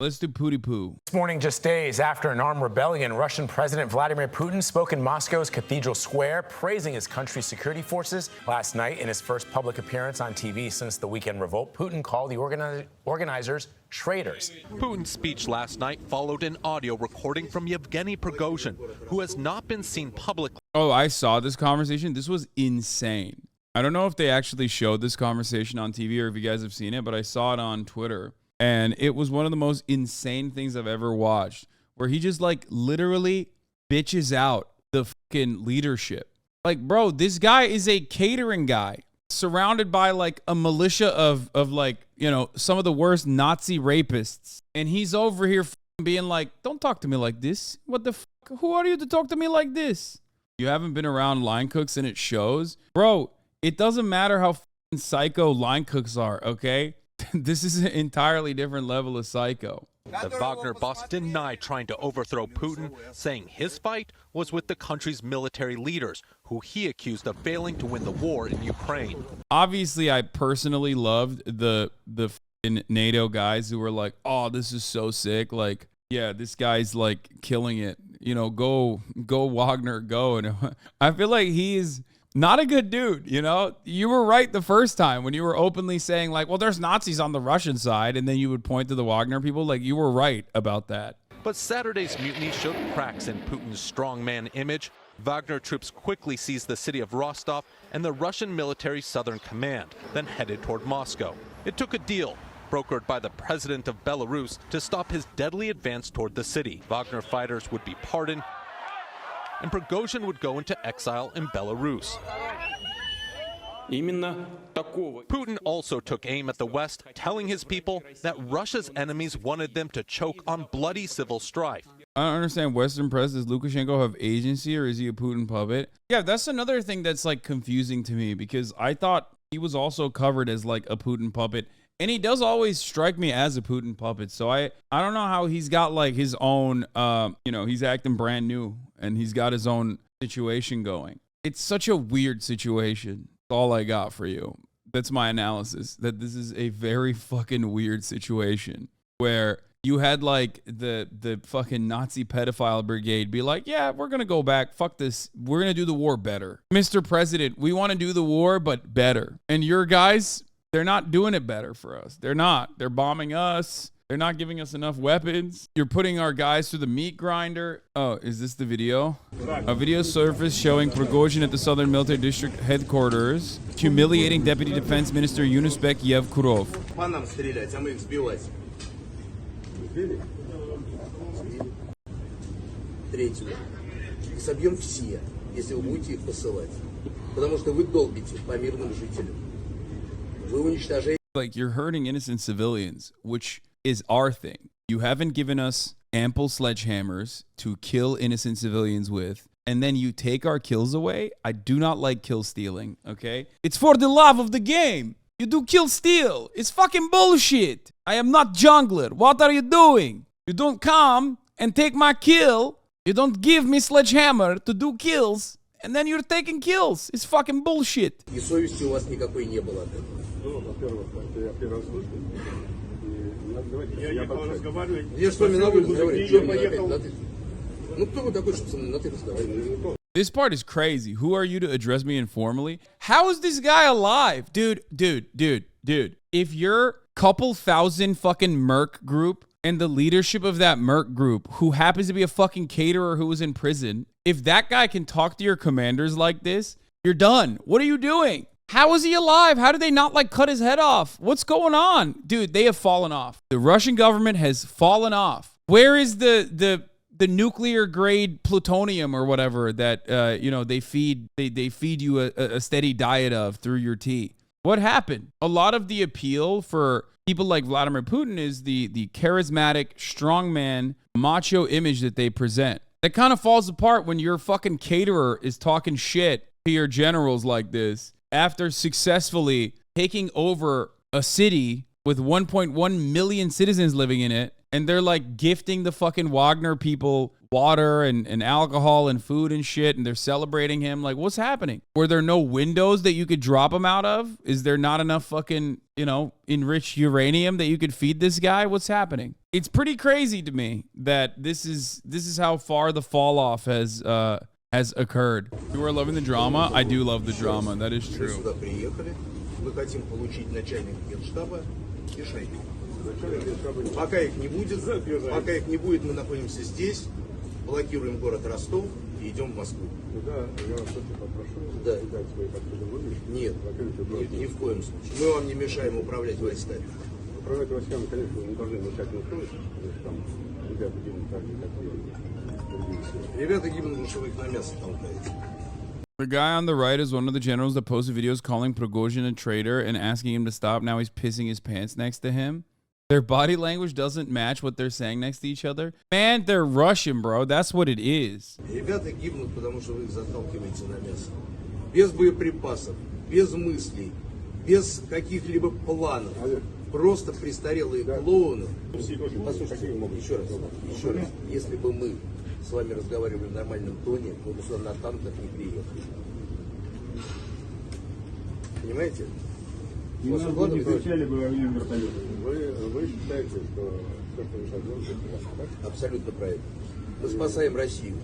Let's do pooty poo. This morning, just days after an armed rebellion, Russian President Vladimir Putin spoke in Moscow's Cathedral Square, praising his country's security forces. Last night, in his first public appearance on TV since the weekend revolt, Putin called the organizers traitors. Putin's speech last night followed an audio recording from Yevgeny Prigozhin, who has not been seen publicly. Oh, I saw this conversation. This was insane. I don't know if they actually showed this conversation on TV or if you guys have seen it, but I saw it on Twitter. And it was one of the most insane things I've ever watched, where he just like literally bitches out the fucking leadership. Like, bro, this guy is a catering guy surrounded by like a militia of like, you know, some of the worst Nazi rapists. And he's over here being like, don't talk to me like this. What the fuck? Who are you to talk to me like this? You haven't been around line cooks and it shows. Bro, it doesn't matter how fucking psycho line cooks are, okay? This is an entirely different level of psycho. The Wagner boss denied trying to overthrow Putin, saying his fight was with the country's military leaders, who he accused of failing to win the war in Ukraine. Obviously, I personally loved the NATO guys who were like, oh, this is so sick. Like, yeah, this guy's like killing it. You know, go Wagner, go. And I feel like he's not a good dude, you know? You were right the first time when you were openly saying like, well, there's Nazis on the Russian side, and then you would point to the Wagner people. Like, you were right about that. But Saturday's mutiny showed cracks in Putin's strongman image. Wagner troops quickly seized the city of Rostov and the Russian military southern command, then headed toward Moscow. It took a deal, brokered by the president of Belarus, to stop his deadly advance toward the city. Wagner fighters would be pardoned, and Prigozhin would go into exile in Belarus. Putin also took aim at the West, telling his people that Russia's enemies wanted them to choke on bloody civil strife. I don't understand. Western press, does Lukashenko have agency or is he a Putin puppet? Yeah, that's another thing that's like confusing to me, because I thought he was also covered as like a Putin puppet. And he does always strike me as a Putin puppet. So I don't know how he's got like his own, you know, he's acting brand new and he's got his own situation going. It's such a weird situation. That's all I got for you. That's my analysis, that this is a very fucking weird situation where you had like the fucking Nazi pedophile brigade be like, yeah, we're going to go back. Fuck this. We're going to do the war better. Mr. President, we want to do the war, but better. And your guys, they're not doing it better for us. They're not. They're bombing us. They're not giving us enough weapons. You're putting our guys through the meat grinder. Oh, is this the video? A video surfaced showing Prigozhin at the Southern Military District headquarters humiliating Deputy Defense Minister Yunusbek Yevkurov. Like, you're hurting innocent civilians, which is our thing. You haven't given us ample sledgehammers to kill innocent civilians with, and then you take our kills away. I do not like kill stealing, okay? It's for the love of the game. You do kill steal. It's fucking bullshit. I am not jungler. What are you doing? You don't come and take my kill. You don't give me sledgehammer to do kills, and then you're taking kills. It's fucking bullshit. This part is crazy. Who are you to address me informally? How is this guy alive? Dude. If your couple thousand fucking merc group and the leadership of that merc group, who happens to be a fucking caterer who was in prison, if that guy can talk to your commanders like this, you're done. What are you doing? How is he alive? How did they not like cut his head off? What's going on? Dude, they have fallen off. The Russian government has fallen off. Where is the nuclear grade plutonium or whatever that you know, they feed you a steady diet of through your tea? What happened? A lot of the appeal for people like Vladimir Putin is the charismatic, strongman, macho image that they present. That kind of falls apart when your fucking caterer is talking shit to your generals like this after successfully taking over a city with 1.1 million citizens living in it and they're like gifting the fucking Wagner people water and alcohol and food and shit, and they're celebrating him. Like, what's happening? Were there no windows that you could drop him out of? Is there not enough fucking, you know, enriched uranium that you could feed this guy? What's happening? It's pretty crazy to me that this is how far the fall off has occurred. You are loving the drama. I do love the drama. That is true. Пока их не будет, мы находимся здесь, блокируем город Ростов и идем в Москву. Да, я вас очень попрошу. Да. Нет, ни в коем случае. Мы вам не мешаем управлять войсками. Управлять войсками, конечно, вы не должны мешать никто. Там ребята гибнут так же, как и ребята гибнут, потому что вы их на мясо толкаете. The guy on the right is one of the generals that posted videos calling Prigozhin a traitor and asking him to stop. Now he's pissing his pants next to him. Their body language doesn't match what they're saying next to each other. Man, they're Russian, bro. That's what it is. Ребята гибнут, потому что вы их заталкиваете на мясо. Без боеприпасов, без мыслей, без каких-либо планов. Просто престарелые клоуны. Послушайте, еще раз. Если бы мы с вами разговаривали в нормальном тоне, мы бы сюда на танках не приехали. Понимаете? Вы считаете, что все, что вы сейчас делаете, это абсолютно правильно. Мы спасаем Россию.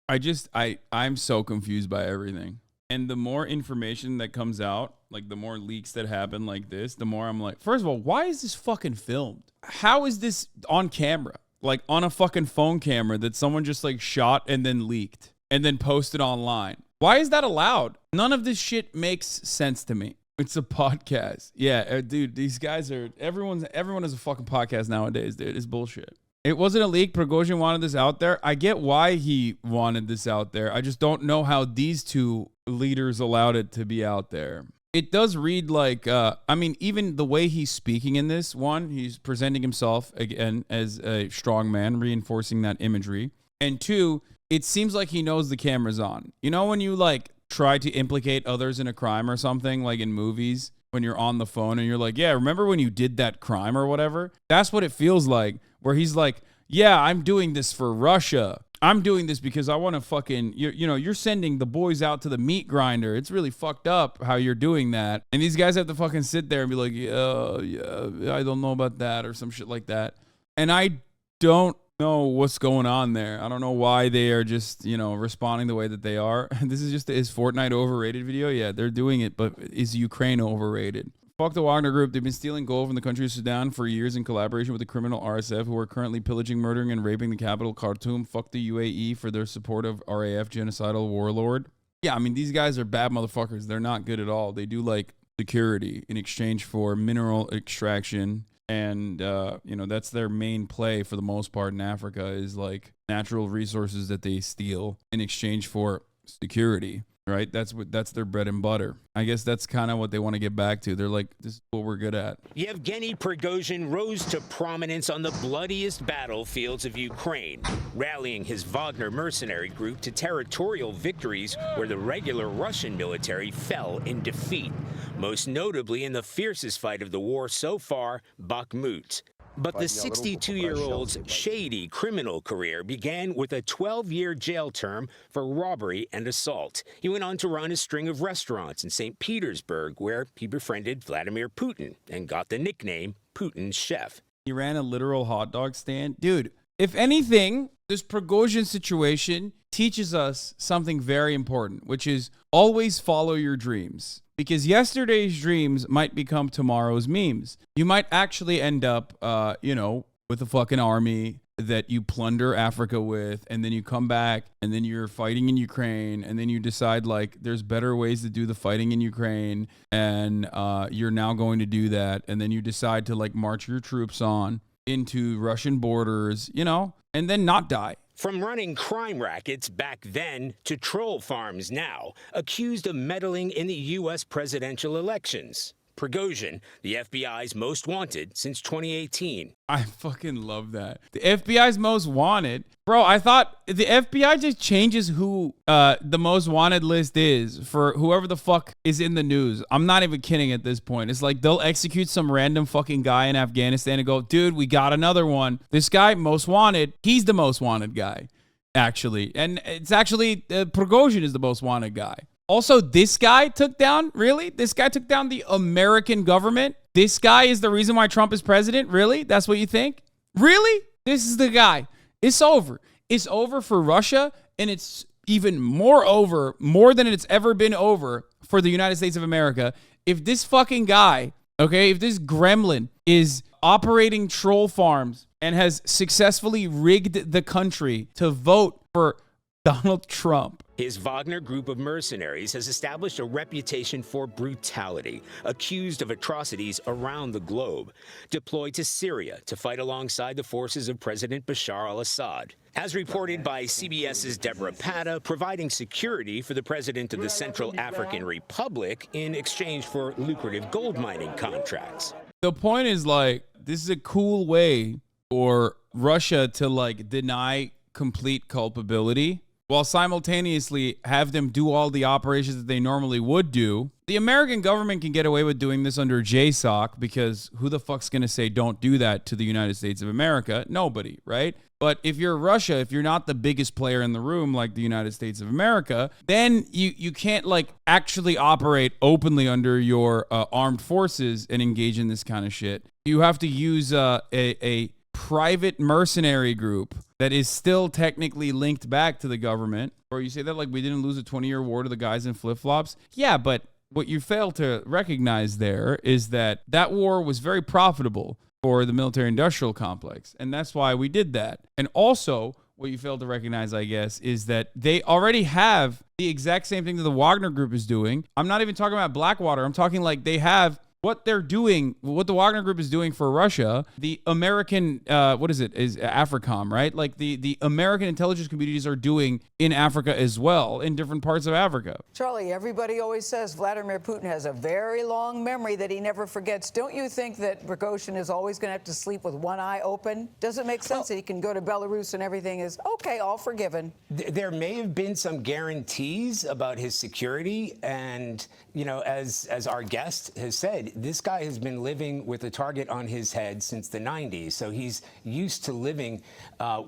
I'm so confused by everything. And the more information that comes out, like the more leaks that happen like this, the more I'm like, first of all, why is this fucking filmed? How is this on camera? Like on a fucking phone camera that someone just like shot and then leaked and then posted online. Why is that allowed? None of this shit makes sense to me. It's a podcast. Yeah, dude, these guys are, everyone has a fucking podcast nowadays, dude. It's bullshit. It wasn't a leak. Prigozhin wanted this out there. I get why he wanted this out there. I just don't know how these two leaders allowed it to be out there. It does read like, I mean, even the way he's speaking in this one, he's presenting himself again as a strong man, reinforcing that imagery. And two, it seems like he knows the camera's on. You know, when you like try to implicate others in a crime or something, like in movies, when you're on the phone and you're like, yeah, remember when you did that crime or whatever? That's what it feels like, where he's like, yeah, I'm doing this for Russia. I'm doing this because I want to fucking, you know, you're sending the boys out to the meat grinder. It's really fucked up how you're doing that. And these guys have to fucking sit there and be like, yeah, I don't know about that or some shit like that. And I don't know what's going on there. I don't know why they are just, you know, responding the way that they are. This is just, is Fortnite overrated video? Yeah, they're doing it, but is Ukraine overrated? Fuck the Wagner Group. They've been stealing gold from the country of Sudan for years in collaboration with the criminal RSF, who are currently pillaging, murdering, and raping the capital, Khartoum. Fuck the UAE for their support of RAF genocidal warlord. Yeah, I mean, these guys are bad motherfuckers. They're not good at all. They do like security in exchange for mineral extraction. And, you know, that's their main play for the most part in Africa, is like natural resources that they steal in exchange for security. Right? That's their bread and butter. I guess that's kind of what they want to get back to. They're like, this is what we're good at. Yevgeny Prigozhin rose to prominence on the bloodiest battlefields of Ukraine, rallying his Wagner mercenary group to territorial victories where the regular Russian military fell in defeat, most notably in the fiercest fight of the war so far, Bakhmut. But the 62-year-old's shady criminal career began with a 12-year jail term for robbery and assault. He went on to run a string of restaurants in St. Petersburg, where he befriended Vladimir Putin and got the nickname Putin's Chef. He ran a literal hot dog stand. Dude, if anything, this Prigozhin situation teaches us something very important, which is always follow your dreams. Because yesterday's dreams might become tomorrow's memes. You might actually end up, you know, with a fucking army that you plunder Africa with, and then you come back, and then you're fighting in Ukraine, and then you decide, like, there's better ways to do the fighting in Ukraine, and you're now going to do that, and then you decide to, like, march your troops on into Russian borders, you know, and then not die. From running crime rackets back then to troll farms now, accused of meddling in the U.S. presidential elections. Prigozhin, the FBI's most wanted since 2018. I fucking love that. The FBI's most wanted. Bro, I thought the FBI just changes who the most wanted list is for whoever the fuck is in the news. I'm not even kidding at this point. It's like they'll execute some random fucking guy in Afghanistan and go, dude, we got another one. This guy, most wanted, he's the most wanted guy, actually. And it's actually Prigozhin is the most wanted guy. Also, this guy took down, really? This guy took down the American government? This guy is the reason why Trump is president? Really? That's what you think? Really? This is the guy. It's over. It's over for Russia, and it's even more than it's ever been over for the United States of America. If this fucking guy, okay, if this gremlin is operating troll farms and has successfully rigged the country to vote for Donald Trump. His Wagner group of mercenaries has established a reputation for brutality, accused of atrocities around the globe, deployed to Syria to fight alongside the forces of President Bashar al-Assad. As reported by CBS's Deborah Patta, providing security for the president of the Central African Republic in exchange for lucrative gold mining contracts. The point is, like, this is a cool way for Russia to, like, deny complete culpability while simultaneously have them do all the operations that they normally would do. The American government can get away with doing this under JSOC because who the fuck's going to say don't do that to the United States of America? Nobody, right? But if you're Russia, if you're not the biggest player in the room like the United States of America, then you can't like actually operate openly under your armed forces and engage in this kind of shit. You have to use a private mercenary group that is still technically linked back to the government. Or you say that like we didn't lose a 20-year war to the guys in flip-flops. Yeah, but what you fail to recognize there is that that war was very profitable for the military-industrial complex. And that's why we did that. And also, what you fail to recognize, I guess, is that they already have the exact same thing that the Wagner Group is doing. I'm not even talking about Blackwater. I'm talking like they have what they're doing, what the Wagner Group is doing for Russia, the American, is AFRICOM, right? Like the American intelligence communities are doing in Africa as well, in different parts of Africa. Charlie, everybody always says Vladimir Putin has a very long memory that he never forgets. Don't you think that Prigozhin is always going to have to sleep with one eye open? Does it make sense that he can go to Belarus and everything is, okay, all forgiven? There may have been some guarantees about his security. And, you know, as our guest has said, this guy has been living with a target on his head since the 90s. So he's used to living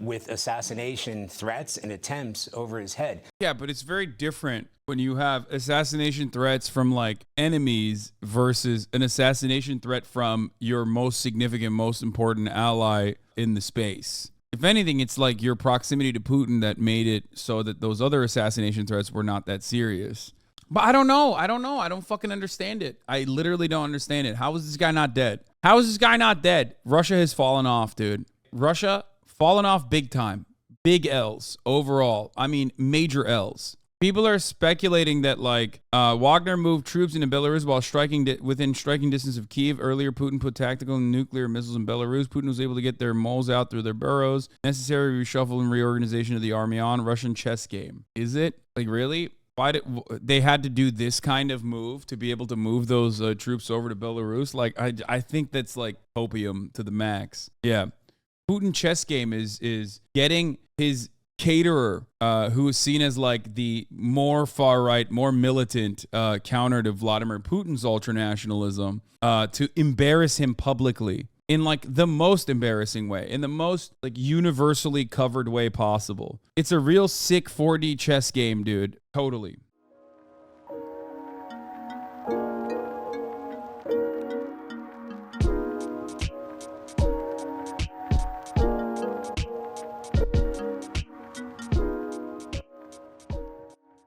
with assassination threats and attempts over his head. Yeah, but it's very different when you have assassination threats from like enemies versus an assassination threat from your most significant, most important ally in the space. If anything, it's like your proximity to Putin that made it so that those other assassination threats were not that serious. But I don't know. I don't fucking understand it. I literally don't understand it. How is this guy not dead? How is this guy not dead? Russia has fallen off, dude. Russia fallen off big time. Big L's overall. I mean, major L's. People are speculating that like Wagner moved troops into Belarus while within striking distance of Kyiv. Earlier, Putin put tactical and nuclear missiles in Belarus. Putin was able to get their moles out through their burrows. Necessary reshuffle and reorganization of the army on Russian chess game. Is it? Like, really? Why did they had to do this kind of move to be able to move those troops over to Belarus? Like, I think that's like opium to the max. Yeah. Putin chess game is getting his caterer, who is seen as like the more far right, more militant counter to Vladimir Putin's ultranationalism, to embarrass him publicly in like the most embarrassing way, in the most like universally covered way possible. It's a real sick 4D chess game, dude. Totally.